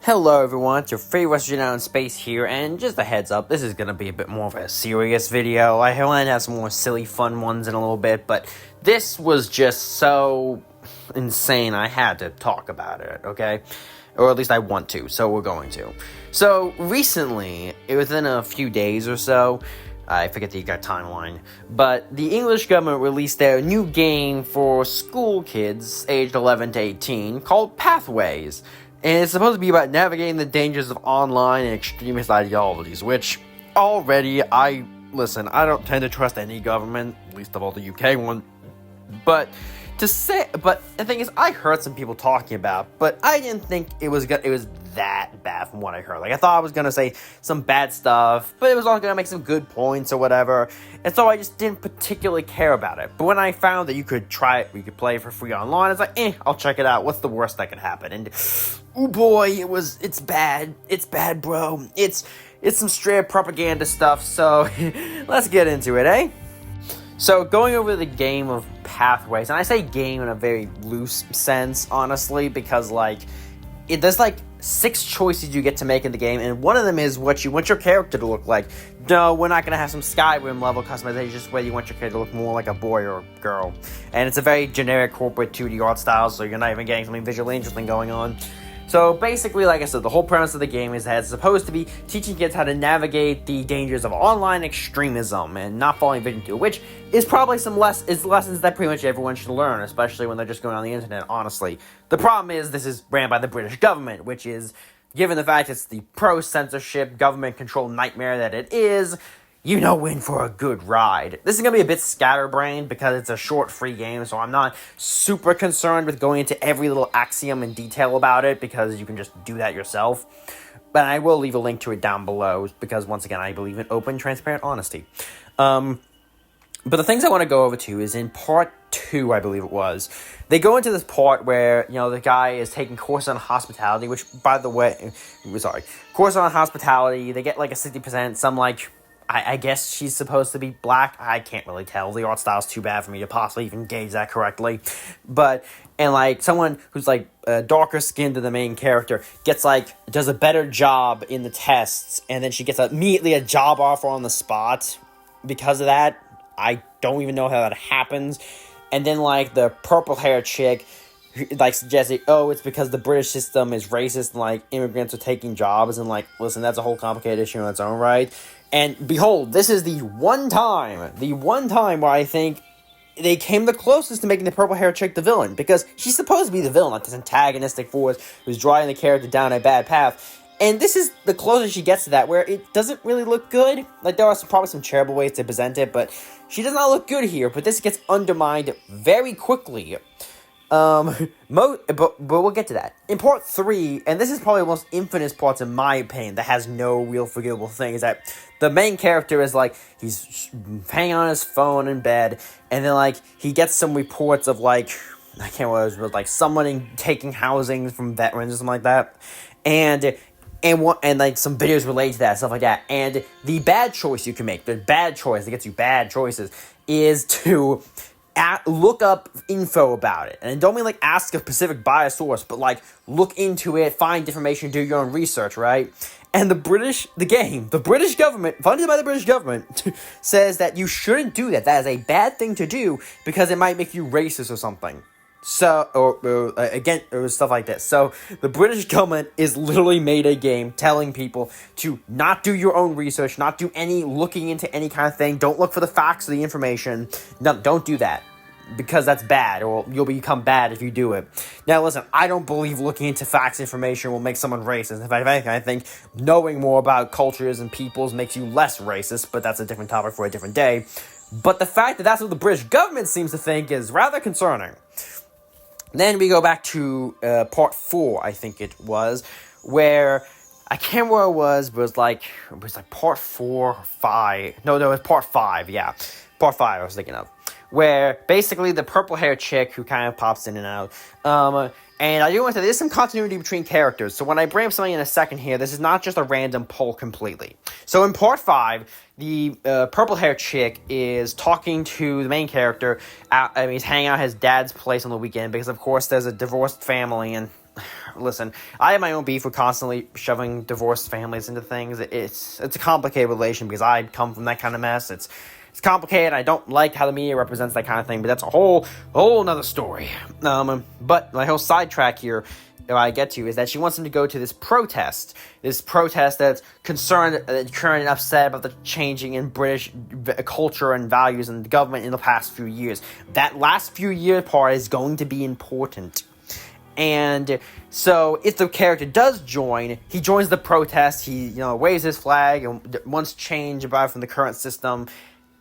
Hello everyone, it's your favorite astronaut in space here, and just a heads up, this is going to be a bit more of a serious video. I want to have some more silly fun ones in a little bit, but this was just so insane I had to talk about it, okay? Or at least I want to, so we're going to. So, recently, within a few days or so, I forget the exact timeline, but the English government released their new game for school kids aged 11 to 18 called Pathways. And it's supposed to be about navigating the dangers of online and extremist ideologies, which already, I don't tend to trust any government, least of all the UK one, but the thing is, I heard some people talking about, but I didn't think it was that bad from what I heard. Like, I thought I was gonna say some bad stuff, but it was all gonna make some good points or whatever, and so I just didn't particularly care about it. But when I found that you could try it, we could play it for free online, it's like, I'll check it out. What's the worst that could happen? And oh boy, it's bad. It's bad, bro. It's some straight propaganda stuff. So let's get into it, eh? So, going over the game of Pathways, and I say game in a very loose sense, honestly, because, there's, 6 choices you get to make in the game, and one of them is what you want your character to look like. No, we're not going to have some Skyrim level customization, just whether you want your character to look more like a boy or a girl. And it's a very generic corporate 2D art style, so you're not even getting something visually interesting going on. So basically, like I said, the whole premise of the game is that it's supposed to be teaching kids how to navigate the dangers of online extremism and not falling victim to it, which is probably lessons that pretty much everyone should learn, especially when they're just going on the internet, honestly. The problem is this is ran by the British government, which is, given the fact it's the pro-censorship, government-controlled nightmare that it is, you know we're in for a good ride. This is going to be a bit scatterbrained because it's a short free game, so I'm not super concerned with going into every little axiom and detail about it because you can just do that yourself. But I will leave a link to it down below because, once again, I believe in open, transparent honesty. But the things I want to go over to is in part 2, I believe it was. They go into this part where, the guy is taking course on hospitality, which, by the way, course on hospitality, they get a 60%, some I guess she's supposed to be black. I can't really tell. The art style's too bad for me to possibly even gauge that correctly. And someone who's darker skinned than the main character does a better job in the tests, and then she gets immediately a job offer on the spot because of that. I don't even know how that happens. And then the purple hair chick suggesting, it's because the British system is racist and immigrants are taking jobs, and listen, that's a whole complicated issue in its own right. And behold, this is the one time where I think they came the closest to making the purple hair chick the villain, because she's supposed to be the villain, this antagonistic force who's driving the character down a bad path. And this is the closest she gets to that, where it doesn't really look good. There are probably some terrible ways to present it, but she does not look good here. But this gets undermined very quickly. But we'll get to that. In part 3, and this is probably the most infamous parts in my opinion, that has no real forgivable thing, is that the main character is he's hanging on his phone in bed, and then he gets some reports of I can't remember what it was, but someone taking housing from veterans or something like that, and some videos related to that, stuff like that. And the bad choice you can make, the bad choice that gets you bad choices, is to look up info about it. And I don't mean ask a specific bias source, but look into it, find information, do your own research, right? And the British government, funded by the British government, says that you shouldn't do that. That is a bad thing to do because it might make you racist or something. So, or stuff like this. So, the British government is literally made a game telling people to not do your own research, not do any looking into any kind of thing. Don't look for the facts or the information. No, don't do that, because that's bad, or you'll become bad if you do it. Now, listen, I don't believe looking into facts information will make someone racist. In fact, if anything, I think knowing more about cultures and peoples makes you less racist, but that's a different topic for a different day. But the fact that that's what the British government seems to think is rather concerning. Then we go back to part 4, I think it was, where I can't remember where it was, but it was part 4 or 5. No, it was part 5, yeah. Part 5 I was thinking of. Where basically the purple hair chick who kind of pops in and out, and I do want to say there's some continuity between characters. So when I bring up something in a second here, this is not just a random poll completely. So in part 5, the purple hair chick is talking to the main character. He's hanging out at his dad's place on the weekend because, of course, there's a divorced family, and listen, I have my own beef with constantly shoving divorced families into things. It's a complicated relation because I come from that kind of mess. It's complicated. I don't like how the media represents that kind of thing, but that's a whole nother story. But my whole sidetrack here I get to is that she wants him to go to this protest that's concerned and upset about the changing in British culture and values and the government in the past few years. That last few year part is going to be important. And so if the character does join, he joins the protest, he waves his flag and wants change about from the current system.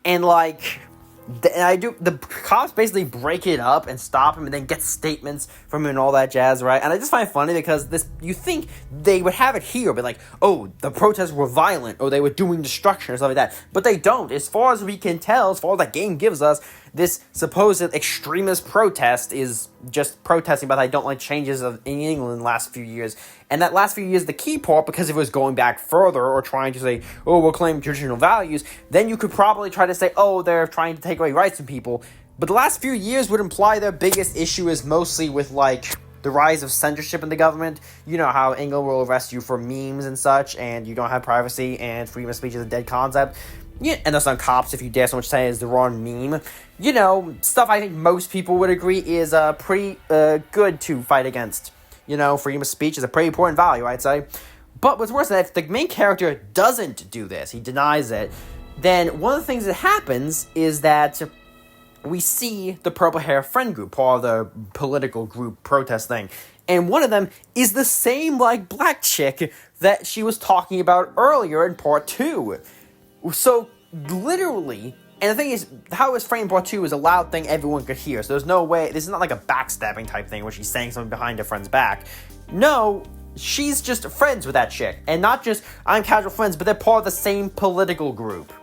And the cops basically break it up and stop him and then get statements from him and all that jazz, right? And I just find it funny because you think they would have it here, but like, oh, the protests were violent, or they were doing destruction or stuff like that. But they don't. As far as we can tell, as far as that game gives us, this supposed extremist protest is just protesting about I don't like changes in England in the last few years. And that last few years is the key part, because if it was going back further or trying to say, oh, we'll claim traditional values, then you could probably try to say, oh, they're trying to take away rights from people. But the last few years would imply their biggest issue is mostly with, the rise of censorship in the government. You know how England will arrest you for memes and such, and you don't have privacy, and freedom of speech is a dead concept. Yeah, and that's on cops if you dare so much say it's the wrong meme. Stuff I think most people would agree is pretty good to fight against. Freedom of speech is a pretty important value, I'd say. But what's worse is that if the main character doesn't do this, he denies it, then one of the things that happens is that we see the purple hair friend group, part of the political group protest thing. And one of them is the same, black chick that she was talking about earlier in part 2. So, literally, and the thing is, how it was framed in part 2 is a loud thing everyone could hear. So there's no way, this is not like a backstabbing type thing where she's saying something behind her friend's back. No, she's just friends with that chick. And not just, I'm casual friends, but they're part of the same political group.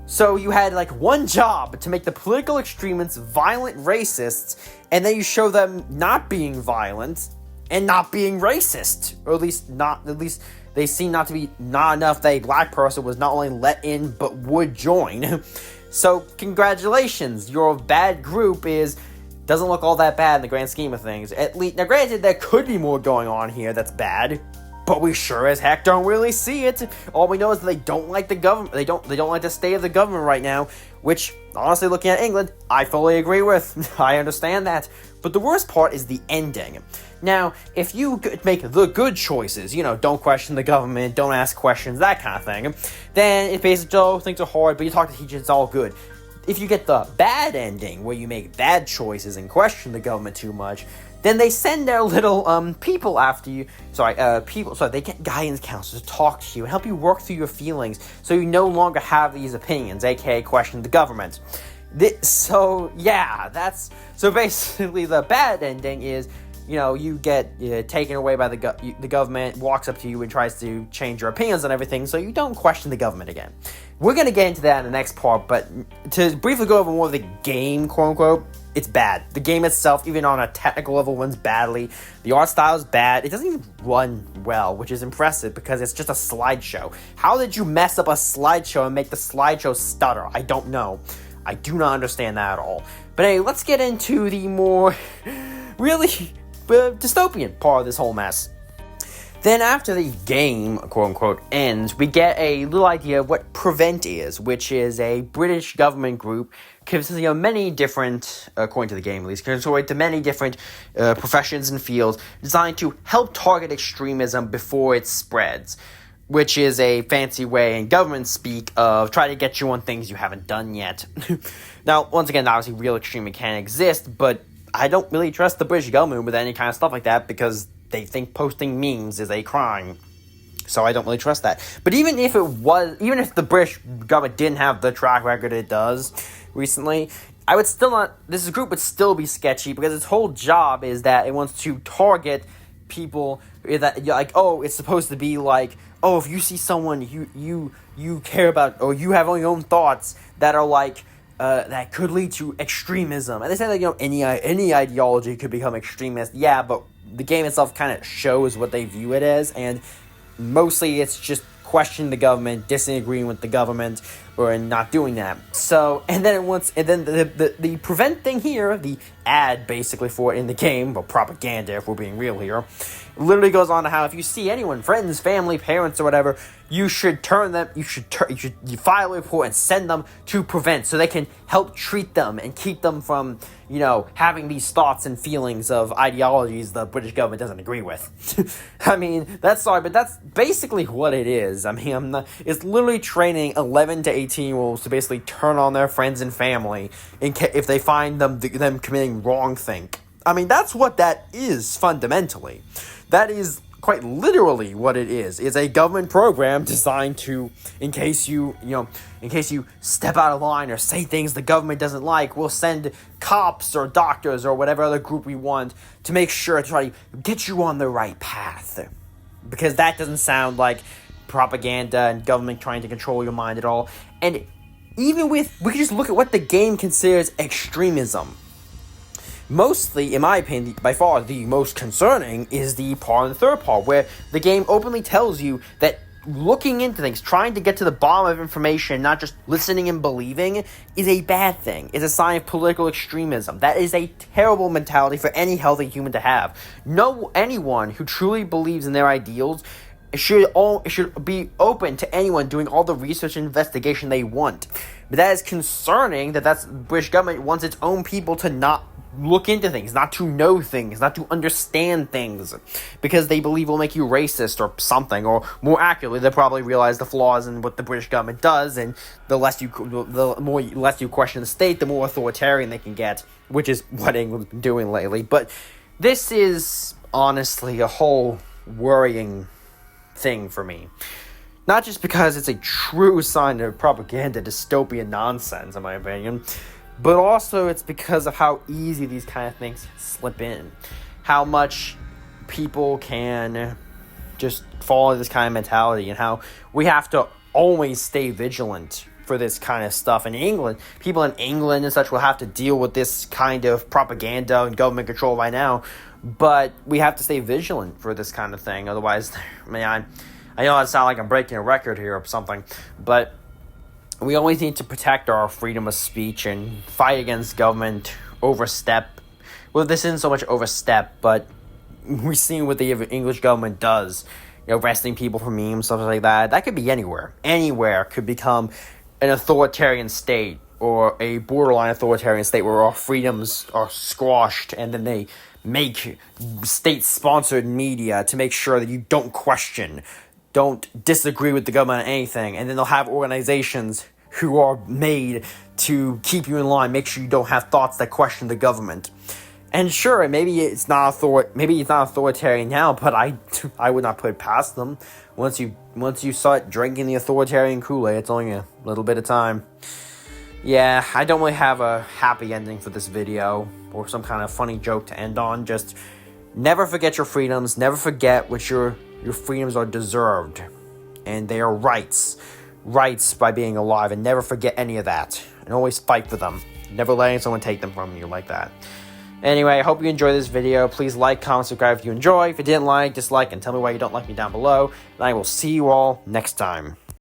So you had, one job to make the political extremists violent racists, and then you show them not being violent and not being racist. Or at least they seem not to be not enough that a black person was not only let in, but would join. So, congratulations, your bad group doesn't look all that bad in the grand scheme of things. At least, now granted, there could be more going on here that's bad, but we sure as heck don't really see it. All we know is that they don't like the government, they don't like the state of the government right now, which, honestly, looking at England, I fully agree with. I understand that. But the worst part is the ending. Now, if you make the good choices, don't question the government, don't ask questions, that kind of thing, then it basically, oh, things are hard, but you talk to teachers, it's all good. If you get the bad ending, where you make bad choices and question the government too much, then they send their little people after you. They get guidance counselors to talk to you and help you work through your feelings, so you no longer have these opinions, aka question the government. So basically the bad ending is, you get taken away by the government, walks up to you and tries to change your opinions on everything, so you don't question the government again. We're going to get into that in the next part, but to briefly go over more of the game, quote-unquote, it's bad. The game itself, even on a technical level, runs badly. The art style is bad. It doesn't even run well, which is impressive because it's just a slideshow. How did you mess up a slideshow and make the slideshow stutter? I don't know. I do not understand that at all. But anyway, let's get into the more really dystopian part of this whole mess. Then after the game, quote-unquote, ends, we get a little idea of what Prevent is, which is a British government group consisting of many different, according to the game at least, consisting to many different professions and fields designed to help target extremism before it spreads, which is a fancy way in government speak of trying to get you on things you haven't done yet. Now, once again, obviously real extremism can exist, but I don't really trust the British government with any kind of stuff like that because they think posting memes is a crime. So I don't really trust that. But even if the British government didn't have the track record it does recently, I would still not, this group would still be sketchy because its whole job is that it wants to target people that, it's supposed to be if you see someone you care about, or you have your own thoughts that are that could lead to extremism. And they say that, any ideology could become extremist. Yeah, but the game itself kind of shows what they view it as, and mostly it's just questioning the government, disagreeing with the government, or in not doing that. So, and then the prevent thing here, the ad basically for it in the game, or propaganda if we're being real here, literally goes on to how if you see anyone, friends, family, parents, or whatever, you should file a report and send them to prevent so they can help treat them and keep them from, having these thoughts and feelings of ideologies the British government doesn't agree with. I mean, but that's basically what it is. I mean, it's literally training 11 to 18-year-olds to basically turn on their friends and family if they find them committing wrong thing. I mean, that's what that is fundamentally. That is quite literally what it is. It's a government program designed to, in case you step out of line or say things the government doesn't like, we'll send cops or doctors or whatever other group we want to make sure to try to get you on the right path. Because that doesn't sound like propaganda and government trying to control your mind at all. And we can just look at what the game considers extremism. Mostly, in my opinion, by far the most concerning is the third part, where the game openly tells you that looking into things, trying to get to the bottom of information, not just listening and believing, is a bad thing. It's a sign of political extremism. That is a terrible mentality for any healthy human to have. Anyone who truly believes in their ideals should be open to anyone doing all the research and investigation they want. But that is concerning that the British government wants its own people to not look into things, not to know things, not to understand things, because they believe it will make you racist or something, or more accurately, they probably realize the flaws in what the British government does, and the less you question the state, the more authoritarian they can get, which is what England's been doing lately. But this is honestly a whole worrying thing for me. Not just because it's a true sign of propaganda, dystopian nonsense, in my opinion, but also it's because of how easy these kind of things slip in. How much people can just fall into this kind of mentality, and how we have to always stay vigilant for this kind of stuff. In England, people in England and such will have to deal with this kind of propaganda and government control right now, but we have to stay vigilant for this kind of thing. Otherwise, I know I sound like I'm breaking a record here or something, but we always need to protect our freedom of speech and fight against government overstep. Well, this isn't so much overstep, but we've seen what the English government does. Arresting people for memes, stuff like that. That could be anywhere. Anywhere could become an authoritarian state, or a borderline authoritarian state where our freedoms are squashed, and then they make state-sponsored media to make sure that you don't question, don't disagree with the government on anything, and then they'll have organizations who are made to keep you in line, make sure you don't have thoughts that question the government. And sure, maybe it's not authoritarian now, but I would not put it past them. Once you start drinking the authoritarian Kool-Aid, it's only a little bit of time. Yeah, I don't really have a happy ending for this video, or some kind of funny joke to end on. Just never forget your freedoms, never forget what your freedoms are deserved, and they are rights by being alive, and never forget any of that, and always fight for them, never letting someone take them from you like that. Anyway, I hope you enjoyed this video. Please like, comment, subscribe if you enjoy. If you didn't like, dislike, and tell me why you don't like me down below, and I will see you all next time.